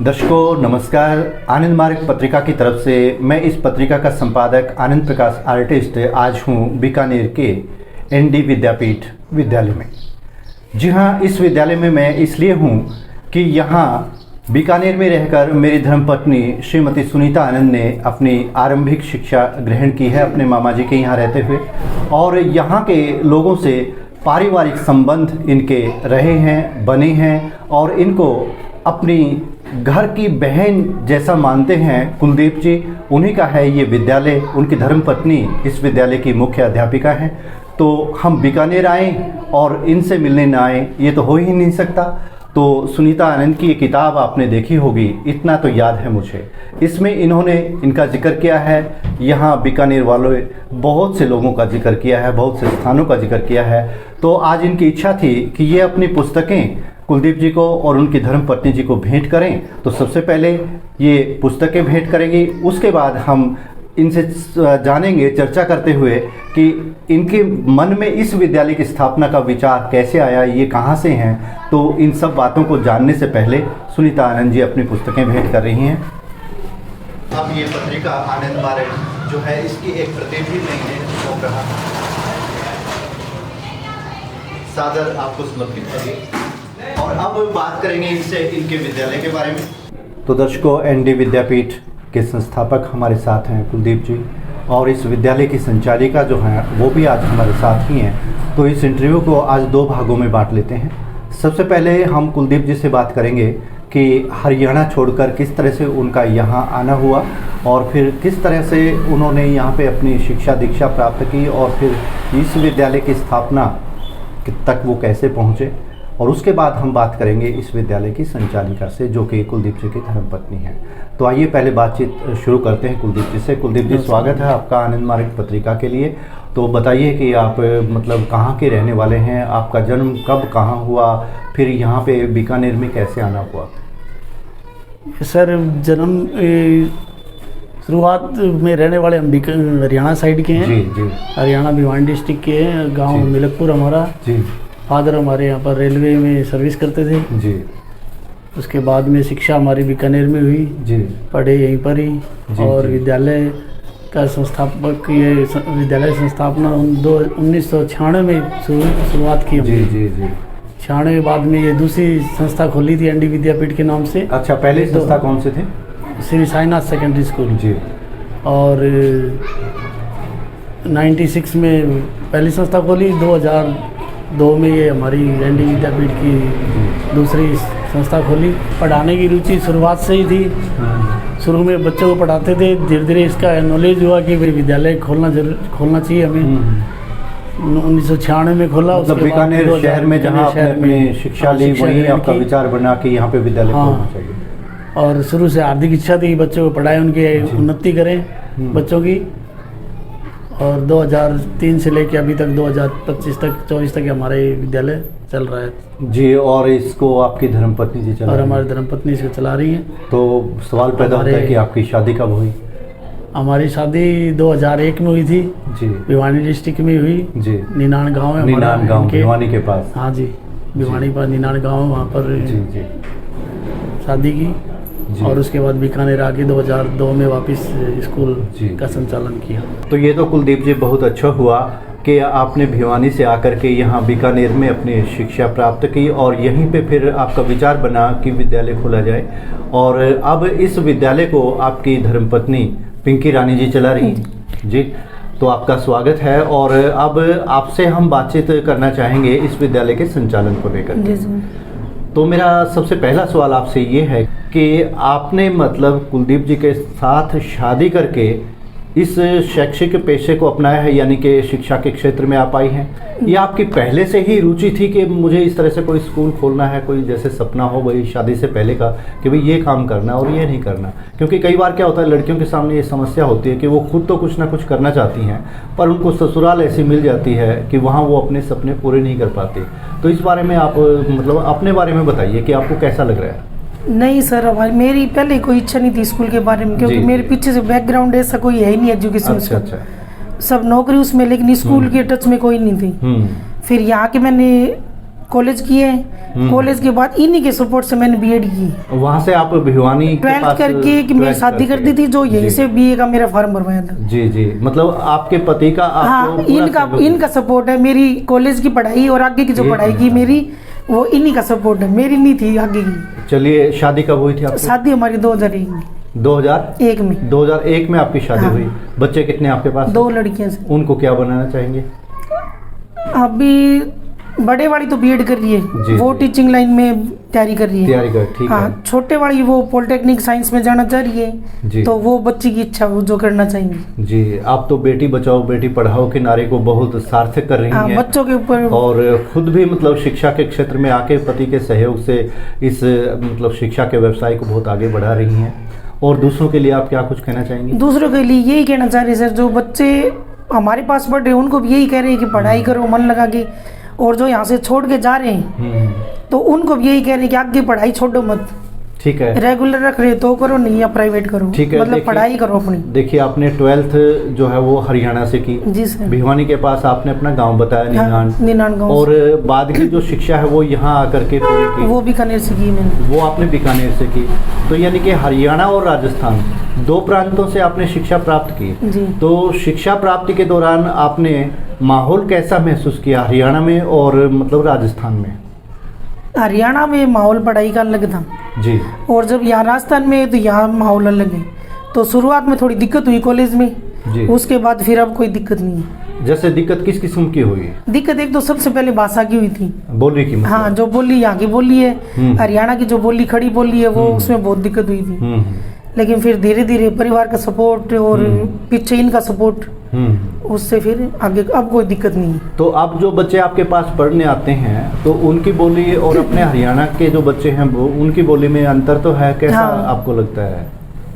दर्शकों नमस्कार। आनंद मार्ग पत्रिका की तरफ से मैं इस पत्रिका का संपादक आनंद प्रकाश आर्टिस्ट आज हूँ बीकानेर के एनडी विद्यापीठ विद्यालय में। जी हाँ, इस विद्यालय में मैं इसलिए हूँ कि यहाँ बीकानेर में रहकर मेरी धर्मपत्नी श्रीमती सुनीता आनंद ने अपनी आरंभिक शिक्षा ग्रहण की है अपने मामा जी के यहाँ रहते हुए, और यहाँ के लोगों से पारिवारिक संबंध इनके रहे हैं, बने हैं और इनको अपनी घर की बहन जैसा मानते हैं। कुलदीप जी, उन्हीं का है ये विद्यालय। उनकी धर्मपत्नी इस विद्यालय की मुख्य अध्यापिका हैं। तो हम बीकानेर आए और इनसे मिलने ना आए ये तो हो ही नहीं सकता। तो सुनीता आनंद की ये किताब आपने देखी होगी, इतना तो याद है मुझे। इसमें इन्होंने इनका जिक्र किया है, यहाँ बीकानेर वालों बहुत से लोगों का जिक्र किया है, बहुत से स्थानों का जिक्र किया है। तो आज इनकी इच्छा थी कि ये अपनी पुस्तकें कुलदीप जी को और उनकी धर्मपत्नी जी को भेंट करें। तो सबसे पहले ये पुस्तकें भेंट करेंगी, उसके बाद हम इनसे जानेंगे चर्चा करते हुए कि इनके मन में इस विद्यालय की स्थापना का विचार कैसे आया, ये कहाँ से हैं। तो इन सब बातों को जानने से पहले सुनीता आनंद जी अपनी पुस्तकें भेंट कर रही हैं। अब ये पत्रिका आनंद मार्ग जो है इसकी एक प्रति भी नहीं है, सादर आपको समर्पित करिए। और अब बात करेंगे इनसे इनके विद्यालय के बारे में। तो दर्शकों, एनडी विद्यापीठ के संस्थापक हमारे साथ हैं कुलदीप जी, और इस विद्यालय की संचालिका जो हैं वो भी आज हमारे साथ ही हैं। तो इस इंटरव्यू को आज दो भागों में बांट लेते हैं। सबसे पहले हम कुलदीप जी से बात करेंगे कि हरियाणा छोड़कर किस तरह से उनका यहाँ आना हुआ और फिर किस तरह से उन्होंने यहाँ पे अपनी शिक्षा दीक्षा प्राप्त की और फिर इस विद्यालय की स्थापना तक वो कैसे पहुँचे। और उसके बाद हम बात करेंगे इस विद्यालय की संचालिका से जो कि कुलदीप जी की धर्मपत्नी है। तो आइए पहले बातचीत शुरू करते हैं कुलदीप जी से। कुलदीप जी, स्वागत है आपका आनंद मार्ग पत्रिका के लिए। तो बताइए कि आप मतलब कहाँ के रहने वाले हैं, आपका जन्म कब कहाँ हुआ, फिर यहाँ पे बीकानेर में कैसे आना हुआ। सर, जन्म शुरुआत में रहने वाले हम हरियाणा साइड के हैं। जी जी। हरियाणा भिवानी डिस्ट्रिक्ट के हैं, गांव मिलकपुर हमारा। जी। फादर हमारे यहाँ पर रेलवे में सर्विस करते थे। जी। उसके बाद में शिक्षा हमारी बीकानेर में हुई। जी। पढ़े यहीं पर ही। और विद्यालय का संस्थापक, ये विद्यालय संस्थापना 1996 में शुरुआत की हमने। जी जी जी। 96 बाद में ये दूसरी संस्था खोली थी एनडी विद्यापीठ के नाम से। अच्छा, पहले संस्था कौन से थे? Shri Sainath secondary school. जी। और 96 में पहली संस्था खोली। 2002 में ये हमारी एनडी विद्यापीठ की दूसरी संस्था खोली। पढ़ाने की रुचि शुरुआत से ही थी। शुरू में बच्चों को पढ़ाते थे, धीरे धीरे इसका नॉलेज हुआ कि भाई विद्यालय खोलना चाहिए हमें। 1996 में खोला। मतलब बीकानेर शहर में जहाँ आपने शिक्षा ली वहीं आपका विचार बना कि यहाँ पे विद्यालय खोलना चाहिए। और शुरू से हार्दिक इच्छा थी बच्चों को पढ़ाएं, उनकी उन्नति करें बच्चों की। और 2003 से लेकर अभी तक 2025 तक 24 तक हमारा ये विद्यालय चल रहा है। जी। और इसको आपकी धर्मपत्नी जी चला और हमारी धर्मपत्नी इसको चला रही हैं। तो सवाल पैदा होता है कि आपकी शादी कब हुई? हमारी शादी 2001 में हुई थी। जी। भिवानी डिस्ट्रिक्ट में हुई। जी। निनान गाँव है, निनान गाँव भिवानी के पास। हाँ जी, भिवानी पर निनान गाँव, वहाँ पर जी जी शादी की। और उसके बाद बीकानेर आके 2002 में वापस स्कूल का संचालन किया। तो ये तो कुलदीप जी बहुत अच्छा हुआ कि आपने भिवानी से आकर के यहाँ बीकानेर में अपनी शिक्षा प्राप्त की और यहीं पे फिर आपका विचार बना कि विद्यालय खोला जाए। और अब इस विद्यालय को आपकी धर्मपत्नी पिंकी रानी जी चला रही जी। तो आपका स्वागत है। और अब आपसे हम बातचीत करना चाहेंगे इस विद्यालय के संचालन को लेकर। तो मेरा सबसे पहला सवाल आपसे ये है कि आपने मतलब कुलदीप जी के साथ शादी करके इस शैक्षिक पेशे को अपनाया है, यानी कि शिक्षा के क्षेत्र में आप आई हैं, या आपकी पहले से ही रुचि थी कि मुझे इस तरह से कोई स्कूल खोलना है, कोई जैसे सपना हो वही शादी से पहले का कि भाई ये काम करना और ये नहीं करना? क्योंकि कई बार क्या होता है, लड़कियों के सामने ये समस्या होती है कि वो खुद तो कुछ ना कुछ करना चाहती हैं पर उनको ससुराल ऐसी मिल जाती है कि वहाँ वो अपने सपने पूरे नहीं कर पाती। तो इस बारे में आप मतलब अपने बारे में बताइए कि आपको कैसा लग रहा है? नहीं सर, हमारी मेरी पहले कोई इच्छा नहीं थी स्कूल के बारे में, क्योंकि मेरे पीछे से बैकग्राउंड ऐसा कोई है ही नहीं एजुकेशन। अच्छा। सब नौकरी उसमें, लेकिन स्कूल के टच में कोई नहीं थी। फिर यहाँ के मैंने कॉलेज किए, कॉलेज के बाद इन्हीं के सपोर्ट से मैंने बीएड की। वहाँ से आप भिवानी के 12th पास करके कि मेरी शादी कर दी थी, जो यहीं से बीए का मेरा फॉर्म भरवाया था। जी जी, मतलब आपके पति का हाँ, इनका सपोर्ट है, मेरी कॉलेज की पढ़ाई और आगे की जो पढ़ाई की मेरी, वो इन्हीं का सपोर्ट है, मेरी नहीं थी आगे की। चलिए, शादी कब हुई थी आपकी? शादी हमारी 2001 में। 2001 में 2001 में आपकी शादी हुई। बच्चे कितने आपके पास? 2 लड़कियां से। उनको क्या बनाना चाहेंगे? अभी बड़े वाली तो बीएड कर रही है, वो टीचिंग लाइन में तैयारी कर रही है। ठीक हाँ, है। छोटे वाली वो पॉलिटेक्निक साइंस में जाना चाह रही है, तो वो बच्ची की इच्छा वो जो करना चाहेंगे। जी, आप तो बेटी बचाओ बेटी पढ़ाओ के नारे को बहुत सार्थक कर रही हैं बच्चों के ऊपर, और खुद भी मतलब शिक्षा के क्षेत्र में आके पति के सहयोग से इस मतलब शिक्षा के व्यवसाय को बहुत आगे बढ़ा रही हैं। और दूसरों के लिए आप क्या कुछ कहना चाहेंगे? दूसरों के लिए यही कहना चाह रहे सर, जो बच्चे हमारे पास पढ़ रहे हैं उनको भी यही कह रहे हैं कि पढ़ाई करो मन लगा के, और जो यहाँ से छोड़ के जा रहे हैं तो उनको भी यही कह रहे हैं कि आगे पढ़ाई छोड़ो मत। ठीक है, रेगुलर रख रहे तो करो, नहीं या प्राइवेट करो। ठीक है, मतलब पढ़ाई करो अपनी। देखिए, आपने 12th जो है वो हरियाणा से की। जी सर। भिवानी के पास आपने अपना गांव बताया, नीनान गांव। और बाद की जो शिक्षा है वो यहाँ आकर के पूरी की, वो बीकानेर से की मैंने। वो आपने बीकानेर से की। तो यानी कि हरियाणा और राजस्थान 2 प्रांतों से आपने शिक्षा प्राप्त की। जी। तो शिक्षा प्राप्ति के दौरान आपने माहौल कैसा महसूस किया हरियाणा में और मतलब राजस्थान में? हरियाणा में माहौल पढ़ाई का अलग था जी, और जब यहाँ राजस्थान में तो यहाँ माहौल अलग है। तो शुरुआत में थोड़ी दिक्कत हुई कॉलेज में जी। उसके बाद फिर अब कोई दिक्कत नहीं है। जैसे दिक्कत किस किस्म की हुई? दिक्कत एक तो सबसे पहले भाषा की हुई थी, बोली की मतलब? हाँ, जो बोली यहाँ की बोली है, हरियाणा की जो बोली खड़ी बोली है वो उसमें बहुत दिक्कत हुई थी। लेकिन फिर धीरे धीरे परिवार का सपोर्ट और पीछे इनका सपोर्ट, उससे फिर आगे अब कोई दिक्कत नहीं है। तो अब जो बच्चे आपके पास पढ़ने आते हैं तो उनकी बोली और अपने हरियाणा के जो बच्चे हैं वो उनकी बोली में अंतर तो है, कैसा आपको लगता है?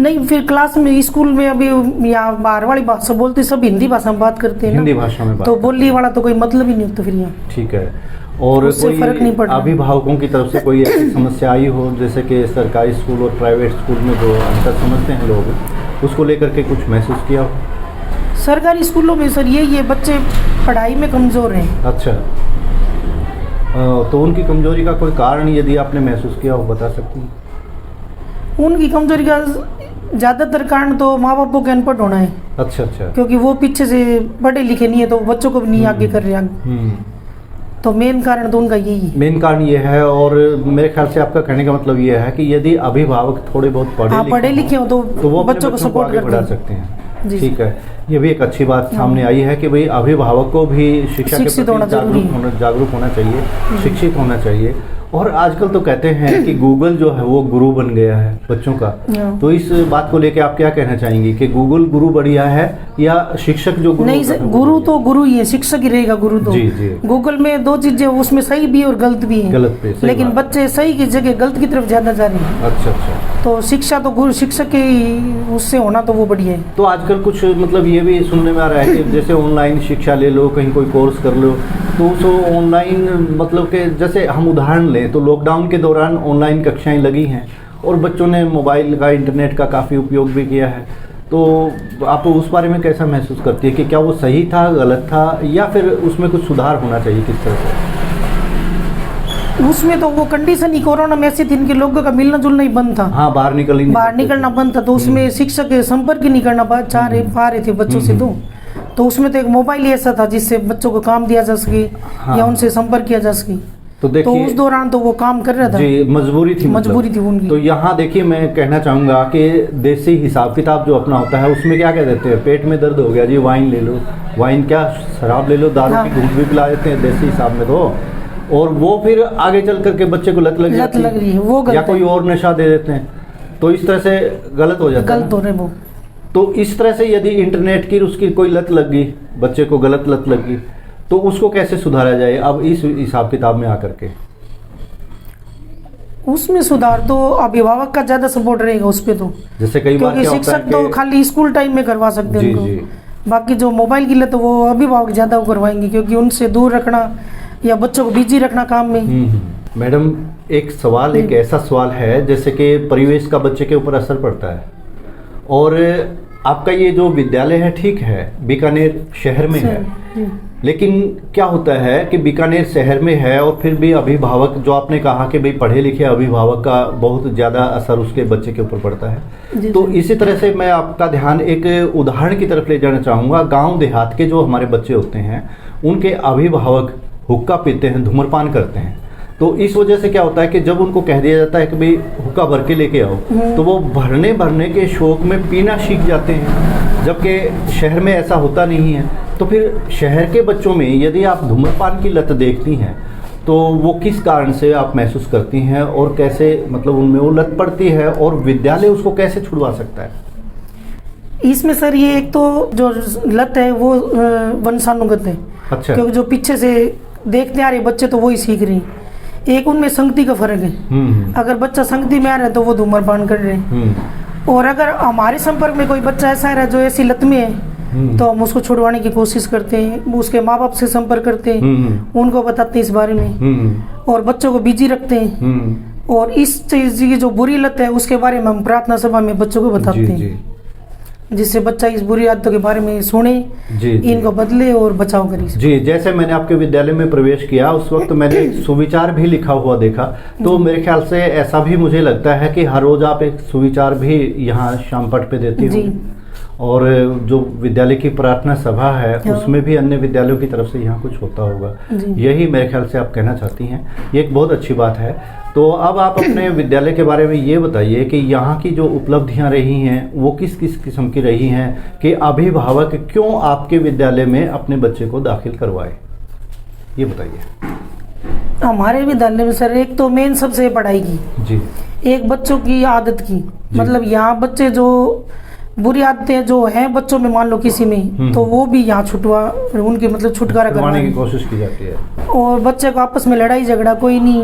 नहीं, फिर क्लास में स्कूल में अभी यहाँ बाहर वाली भाषा बोलते, सब हिंदी भाषा में बात करते हैं, हिंदी भाषा में बात, तो बोली वाला तो कोई मतलब ही नहीं होता फिर यहाँ। ठीक है। और कोई फर्क नहीं पड़ता। अभिभावकों की तरफ से कोई ऐसी समस्या आई हो, जैसे कि सरकारी स्कूल और प्राइवेट स्कूल में जो अंतर समझते हैं लोग, उसको लेकर के कुछ महसूस किया हो? सरकारी स्कूलों में सर यही है, बच्चे पढ़ाई में कमजोर हैं। अच्छा, तो उनकी कमजोरी का कोई कारण यदि आपने महसूस किया हो बता सकती हैं? उनकी कमजोरी का ज़्यादातर कारण तो माँ बापों के अनपढ़ होना है। अच्छा अच्छा। क्योंकि वो पीछे से पढ़े लिखे नहीं है तो बच्चों को भी नहीं आगे कर रहे हैं। तो मेन कारण तो उनका यही है। मेन कारण ये है, और मेरे ख्याल से आपका कहने का मतलब ये है कि यदि अभिभावक थोड़े बहुत पढ़े लिखे हो तो वो बच्चों को सपोर्ट बढ़ा सकते हैं। ठीक है, ये भी एक अच्छी बात सामने आई है कि भाई अभिभावक को भी शिक्षा के प्रति जागरूक होना चाहिए, शिक्षित होना चाहिए। और आजकल तो कहते हैं कि गूगल जो है वो गुरु बन गया है बच्चों का, तो इस बात को लेके आप क्या कहना चाहेंगी कि गूगल गुरु बढ़िया है या शिक्षक जो गुरु? नहीं सर, गुरु तो गुरु ही है, शिक्षक ही रहेगा गुरु तो। जी जी। गूगल में 2 चीजें, उसमें सही भी और गलत भी है। गलत पे, लेकिन बच्चे सही की जगह गलत की तरफ ज्यादा जा रहे हैं। अच्छा अच्छा। तो शिक्षा तो गुरु शिक्षक के उससे होना तो वो बढ़िया है। तो आजकल कुछ मतलब ये भी सुनने में आ रहा है कि जैसे ऑनलाइन शिक्षा ले लो, कहीं कोई कोर्स कर लो, तो उस ऑनलाइन मतलब के जैसे हम उदाहरण लें तो लॉकडाउन के दौरान ऑनलाइन कक्षाएं लगी हैं और बच्चों ने मोबाइल का, इंटरनेट का काफ़ी उपयोग भी किया है। तो आप उस बारे में कैसा महसूस करती है कि क्या वो सही था, गलत था, या फिर उसमें कुछ सुधार होना चाहिए, किस तरह से? उसमें तो वो कंडीशन ही कोरोना में ऐसी थी, इनके लोगों का मिलना जुलना ही बंद था। हाँ, बाहर निकलना बंद था, तो उसमें शिक्षक संपर्क ही नहीं करना पा रहे थे बच्चों से। तो उसमें तो एक मोबाइल ही ऐसा था जिससे बच्चों को काम दिया जा सके, या उनसे संपर्क किया जा सके। तो उस दौरान तो वो काम कर रहा था जी, मजबूरी थी उनकी। तो यहाँ देखिए, मैं कहना चाहूँगा कि देसी हिसाब किताब जो अपना होता है उसमें क्या कह देते हैं, पेट में दर्द हो गया जी, वाइन ले लो, वाइन क्या शराब ले लो, दारू की घूंट भी पिला देते हैं देसी हिसाब में तो, और वो फिर आगे चल करके बच्चे को लत लग रही है, वो या कोई और नशा दे देते हैं, तो इस तरह से गलत हो जाता है, गलत हो रहे वो। तो इस तरह से यदि इंटरनेट की उसकी कोई लत लग गई, बच्चे को गलत लत लग गई, तो उसको कैसे सुधारा जाए अब इस हिसाब किताब में आकर के? उसमें सुधार तो अभिभावक का ज्यादा सपोर्ट रहेगा उस पे, तो जैसे कई बार क्या होता है कि तो खाली स्कूल टाइम में करवा सकते हैं उनको, बाकी जो मोबाइल की लत वो अभिभावक ज्यादा करवाएंगे, क्योंकि उनसे दूर रखना या बच्चों को बिजी रखना काम में। मैडम, एक सवाल, एक ऐसा सवाल है जैसे कि परिवेश का बच्चे के ऊपर असर पड़ता है, और आपका ये जो विद्यालय है ठीक है बीकानेर शहर में है, लेकिन क्या होता है कि बीकानेर शहर में है और फिर भी अभिभावक, जो आपने कहा कि भाई पढ़े लिखे अभिभावक का बहुत ज़्यादा असर उसके बच्चे के ऊपर पड़ता है। तो इसी तरह से मैं आपका ध्यान एक उदाहरण की तरफ ले जाना चाहूँगा। गांव देहात के जो हमारे बच्चे होते हैं उनके अभिभावक हुक्का पीते हैं, धूम्रपान करते हैं। तो इस वजह से क्या होता है कि जब उनको कह दिया जाता है कि भाई हुक्का भर के लेके आओ, तो वो भरने के शौक में पीना सीख जाते हैं, जबकि शहर में ऐसा होता नहीं है। तो फिर शहर के बच्चों में यदि आप धूम्रपान की लत देखती हैं तो वो किस कारण से आप महसूस करती हैं और कैसे मतलब उनमें वो लत पड़ती है और विद्यालय उसको कैसे छुड़वा सकता है? इसमें सर ये एक तो जो लत है वो वंशानुगत है। अच्छा। क्योंकि जो पीछे से देखते आ रहे बच्चे तो वही सीख रहे हैं। एक उनमें संगति का फर्क है। अगर बच्चा संगति में आ रहा है तो वो धूम्रपान कर रहे हैं, और अगर हमारे संपर्क में कोई बच्चा ऐसा है जो ऐसी लत में है तो हम उसको छुड़वाने की कोशिश करते हैं। उसके माँ बाप से संपर्क करते हैं, उनको बताते हैं इस बारे में, और बच्चों को बिजी रखते हैं। और इस चीज की जो बुरी लत है उसके बारे में हम प्रार्थना सभा में बच्चों को बताते हैं, जिससे बच्चा इस बुरी आदतों के बारे में सुने, इनको बदले और बचाव करे। जी, जैसे मैंने आपके विद्यालय में प्रवेश किया उस वक्त मैंने सुविचार भी लिखा हुआ देखा, तो मेरे ख्याल से ऐसा भी मुझे लगता है कि हर रोज आप एक सुविचार भी यहाँ शाम पट पे देती हो, और जो विद्यालय की प्रार्थना सभा है उसमें भी अन्य विद्यालयों की तरफ से यहाँ कुछ होता होगा। यही मेरे ख्याल से आप कहना चाहती हैं, ये एक बहुत अच्छी बात है। तो अब आप अपने विद्यालय के बारे में ये बताइए कि यहाँ की जो उपलब्धियाँ रही हैं वो किस किस किस्म की रही हैं कि अभिभावक क्यों आपके विद्यालय में अपने बच्चे को दाखिल करवाए, ये बताइए। हमारे विद्यालय में सर एक तो मेन सबसे पढ़ाई की जी, एक बच्चों की आदत की, मतलब यहाँ बच्चे जो बुरी आदतें जो हैं बच्चों में मान लो किसी में, तो वो भी यहाँ उनके मतलब छुटकारा करवाने की कोशिश की जाती है। और बच्चे को आपस में लड़ाई झगड़ा कोई नहीं,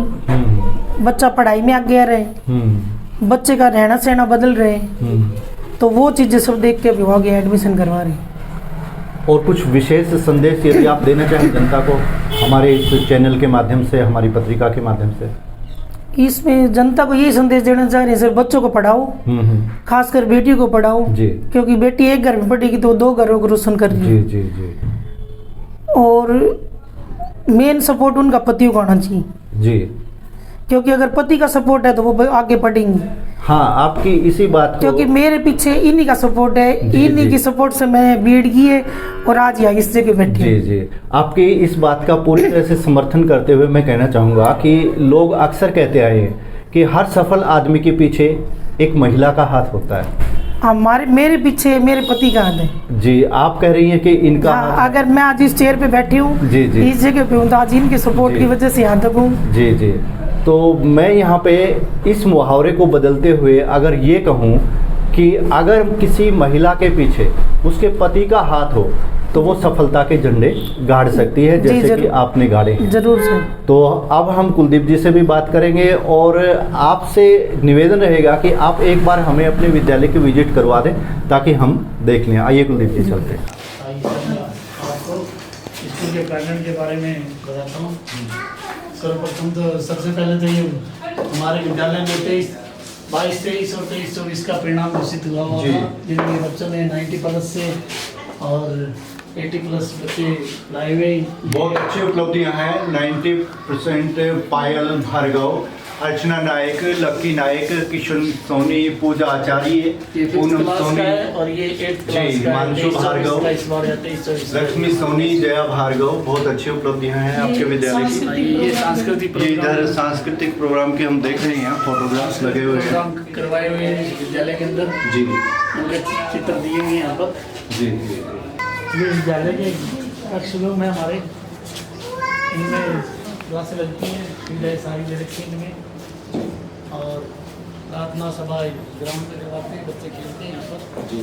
बच्चा पढ़ाई में आगे रहे, बच्चे का रहना सहना बदल रहे, तो वो चीजें सब देख के अभिभावक एडमिशन करवा रहे हैं। और कुछ विशेष संदेश यदि आप देना चाहें जनता को हमारे इस चैनल के माध्यम से, हमारी पत्रिका के माध्यम से? इसमें जनता को यही संदेश देना चाह रहे हैं सर, बच्चों को पढ़ाओ, खासकर बेटी को पढ़ाओ जी, क्योंकि बेटी एक घर में पढ़ेगी तो 2 घरों को रोशन कर रही है जी, जी, जी। और मेन सपोर्ट उनका पति को आना चाहिए जी, क्योंकि अगर पति का सपोर्ट है तो वो आगे पढ़ेंगी। हाँ, आपकी इसी बात को, क्योंकि मेरे पीछे इन्हीं का सपोर्ट है, इन्हीं की सपोर्ट से मैं बीएड की है और आज यहाँ इस जगह बैठी जी जी। आपकी इस बात का पूरी तरह से समर्थन करते हुए मैं कहना चाहूँगा कि लोग अक्सर कहते आए हैं कि हर सफल आदमी के पीछे एक महिला का हाथ होता है। मेरे पीछे मेरे पति का हाथ है जी। आप कह रही हैं कि इनका अगर मैं आज इस चेयर पे बैठी हूँ जी जी, इस जगह पे हूँ तो आज इनके सपोर्ट की वजह से यहाँ तक हूँ जी जी। तो मैं यहाँ पे इस मुहावरे को बदलते हुए अगर ये कहूँ कि अगर किसी महिला के पीछे उसके पति का हाथ हो तो वो सफलता के झंडे गाड़ सकती है, जैसे कि आपने गाड़े हैं। जरूर सर। तो अब हम कुलदीप जी से भी बात करेंगे और आपसे निवेदन रहेगा कि आप एक बार हमें अपने विद्यालय की विजिट करवा दें ताकि हम देख लें। आइए कुलदीप जी, चलते हैं। आपको स्कूल के प्रांगण के बारे में बताता हूँ। सर्वप्रथम तो सबसे पहले तो ये हमारे विद्यालय में 22, 23 और 23, 24 का परिणाम घोषित हुआ था, जिनमें बच्चों ने 90+ से और 80+ बच्चे लाए हुए। बहुत अच्छी उपलब्धियां हैं। 90% पायल भार्गव, अर्चना नायक, लक्की नायक, किशन सोनी, पूजा आचार्य, पूनम सोनी और ये 8th क्लास का मानसू भार्गव, लक्ष्मी सोनी, जया भार्गव। बहुत अच्छी उपलब्धियां हैं आपके विद्यालय की। ये सांस्कृतिक इधर सांस्कृतिक प्रोग्राम के हम देख रहे हैं, फोटोग्राफ्स लगे हुए हैं, करवाए हुए हैं विद्यालय के अंदर जी। उनके चित्र दिए हुए यहाँ पर जी जी। ये विद्यालय के कक्ष रूम है हमारे, इनमें क्लासें लगती हैं, सुविधाएँ सारी दे रखी हैं इनमें। और प्रार्थना सभा ग्राउंड में करवाते हैं, बच्चे खेलते हैं यहाँ पर जी।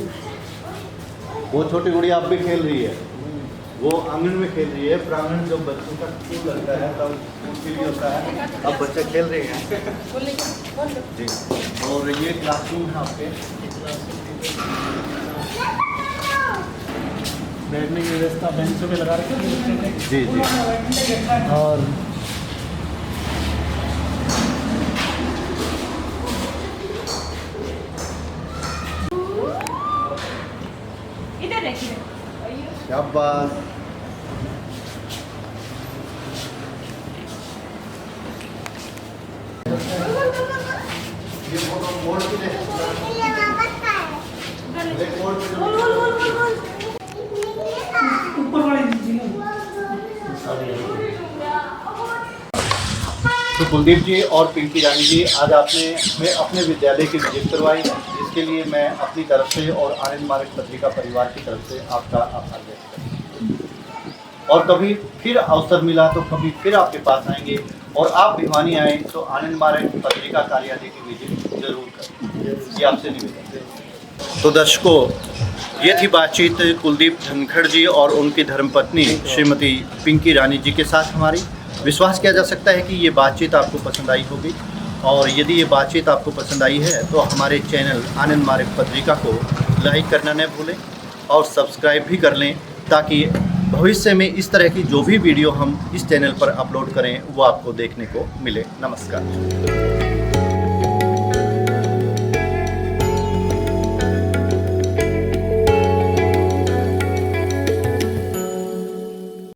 वो छोटी गुड़िया आप भी खेल रही है, वो आंगन में खेल रही है। प्रांगण जब बच्चों का स्कूल लगता है तब उसके लिए होता है, अब बच्चे खेल रहे हैं जी। और ये क्लासरूम है आपके, बैठने की व्यवस्था बेंचों पे लगा रखी है जी जी। और शाबाश। तो कुलदीप जी और पिंकी रानी जी, आज आपने हमें अपने विद्यालय की विजिट करवाई, जिसके लिए मैं अपनी तरफ से और आनंद मार्ग पत्रिका परिवार की तरफ से आपका आभार व्यक्त करता हूं। और कभी फिर अवसर मिला तो कभी फिर आपके पास आएंगे, और आप भिवानी आए तो आनंद मार्ग पत्रिका कार्यालय की विजिट जरूर करें, ये आपसे निवेदन है। तो दर्शकों, ये थी बातचीत कुलदीप धनखड़ जी और उनकी धर्मपत्नी श्रीमती पिंकी रानी जी के साथ हमारी। विश्वास किया जा सकता है कि ये बातचीत आपको पसंद आई होगी, और यदि ये बातचीत आपको पसंद आई है तो हमारे चैनल आनंद मार्ग पत्रिका को लाइक करना न भूलें और सब्सक्राइब भी कर लें, ताकि भविष्य में इस तरह की जो भी वीडियो हम इस चैनल पर अपलोड करें वो आपको देखने को मिले। नमस्कार।